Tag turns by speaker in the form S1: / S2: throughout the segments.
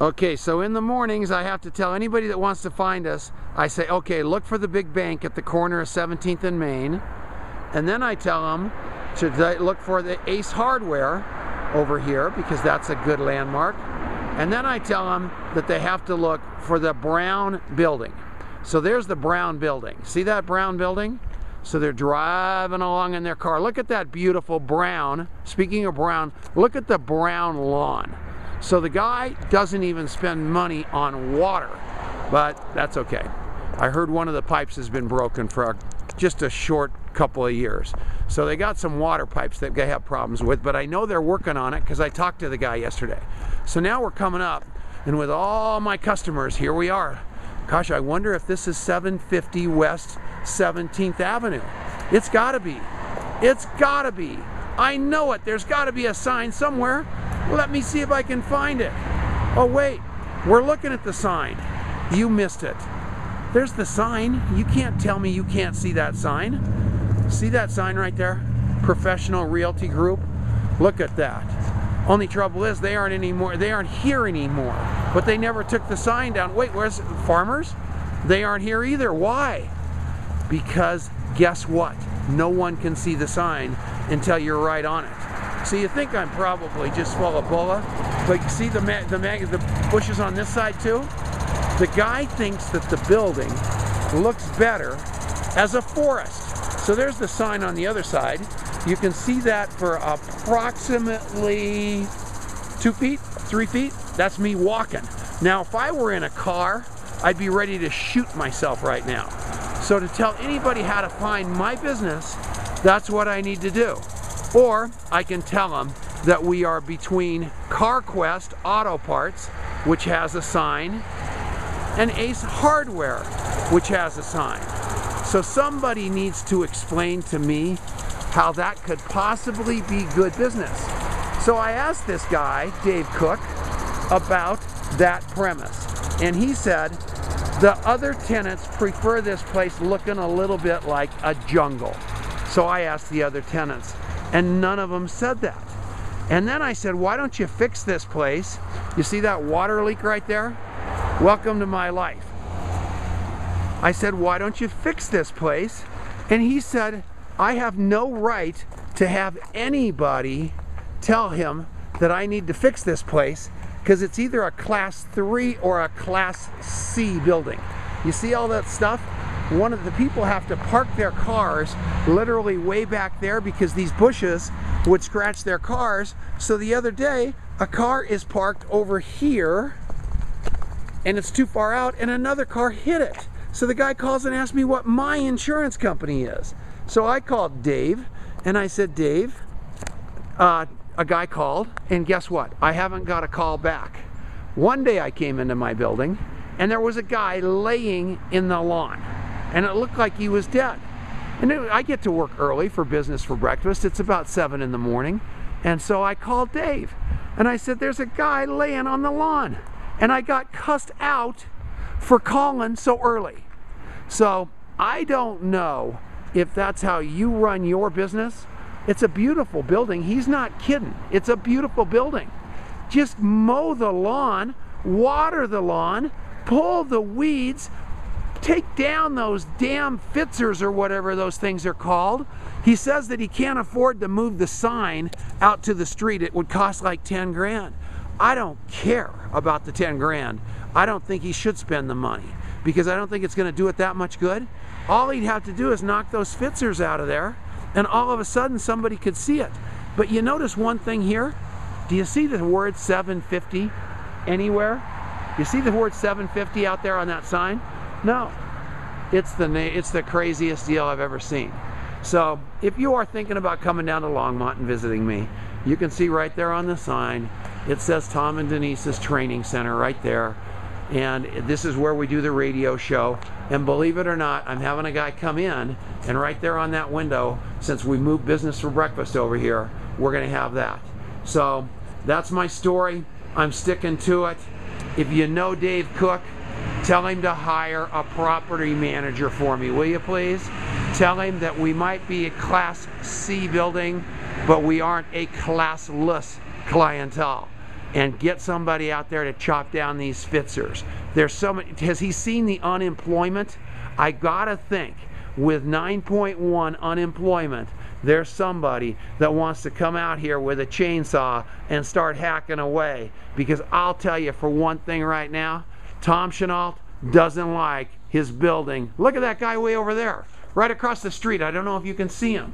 S1: Okay, so in the mornings I have to tell anybody that wants to find us, I say, okay, look for the big bank at the corner of 17th and Main. And then I tell them to look for the Ace Hardware over here because that's a good landmark. And then I tell them that they have to look for the brown building. So there's the brown building. See that brown building? So they're driving along in their car. Look at that beautiful brown. Speaking of brown, look at the brown lawn. So the guy doesn't even spend money on water, but that's okay. I heard one of the pipes has been broken for just a short couple of years. So they got some water pipes that they have problems with, but I know they're working on it because I talked to the guy yesterday. So now we're coming up, and with all my customers, here we are. Gosh, I wonder if this is 750 West 17th Avenue. It's gotta be. It's gotta be. I know it. There's gotta be a sign somewhere. Let me see if I can find it. Oh wait, we're looking at the sign. You missed it. There's the sign. You can't tell me you can't see that sign. See that sign right there? Professional Realty Group. Look at that. Only trouble is they aren't here anymore. But they never took the sign down. Wait, where's Farmers? They aren't here either. Why? Because guess what? No one can see the sign until you're right on it. So you think I'm probably just full of bulla, but you see the bushes on this side too? The guy thinks that the building looks better as a forest. So there's the sign on the other side. You can see that for approximately 2 feet, 3 feet. That's me walking. Now, if I were in a car, I'd be ready to shoot myself right now. So to tell anybody how to find my business, that's what I need to do. Or I can tell them that we are between CarQuest Auto Parts, which has a sign, and Ace Hardware, which has a sign. So somebody needs to explain to me how that could possibly be good business. So I asked this guy, Dave Cook, about that premise. And he said the other tenants prefer this place looking a little bit like a jungle. So I asked the other tenants, and none of them said that. And then I said, why don't you fix this place? You see that water leak right there? Welcome to my life. I said, why don't you fix this place? And he said, I have no right to have anybody tell him that I need to fix this place because it's either a Class 3 or a Class C building. You see all that stuff? One of the people have to park their cars literally way back there because these bushes would scratch their cars. So the other day, a car is parked over here and it's too far out and another car hit it. So the guy calls and asks me what my insurance company is. So I called Dave and I said, Dave, a guy called, and guess what? I haven't got a call back. One day I came into my building and there was a guy laying in the lawn and it looked like he was dead. And I get to work early for business for breakfast. It's about 7 in the morning. And so I called Dave and I said, there's a guy laying on the lawn. And I got cussed out for calling so early. So I don't know if that's how you run your business. It's a beautiful building. He's not kidding. It's a beautiful building. Just mow the lawn, water the lawn, pull the weeds, take down those damn Fitzers or whatever those things are called. He says that he can't afford to move the sign out to the street. It would cost like 10 grand. I don't care about the 10 grand. I don't think he should spend the money because I don't think it's going to do it that much good. All he'd have to do is knock those Fitzers out of there and all of a sudden somebody could see it. But you notice one thing here? Do you see the word 750 anywhere? You see the word 750 out there on that sign? No. It's the craziest deal I've ever seen. So if you are thinking about coming down to Longmont and visiting me, you can see right there on the sign, it says Tom and Denise's Training Center right there. And this is where we do the radio show. And believe it or not, I'm having a guy come in, and right there on that window, since we moved business for breakfast over here, we're going to have that. So that's my story. I'm sticking to it. If you know Dave Cook, tell him to hire a property manager for me, will you please? Tell him that we might be a Class C building, but we aren't a classless clientele. and get somebody out there to chop down these Spitzers. There's so many. Has he seen the unemployment? I gotta think, with 9.1 unemployment, there's somebody that wants to come out here with a chainsaw and start hacking away. Because I'll tell you, for one thing right now, Tom Chenault doesn't like his building. Look at that guy way over there, right across the street. I don't know if you can see him.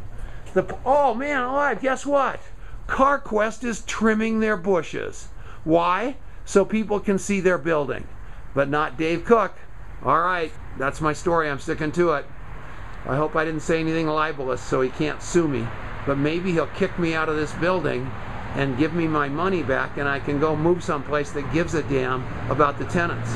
S1: Oh man alive, guess what? CarQuest is trimming their bushes. Why? So people can see their building. But not Dave Cook. All right, that's my story. I'm sticking to it. I hope I didn't say anything libelous so he can't sue me. But maybe he'll kick me out of this building and give me my money back, and I can go move someplace that gives a damn about the tenants.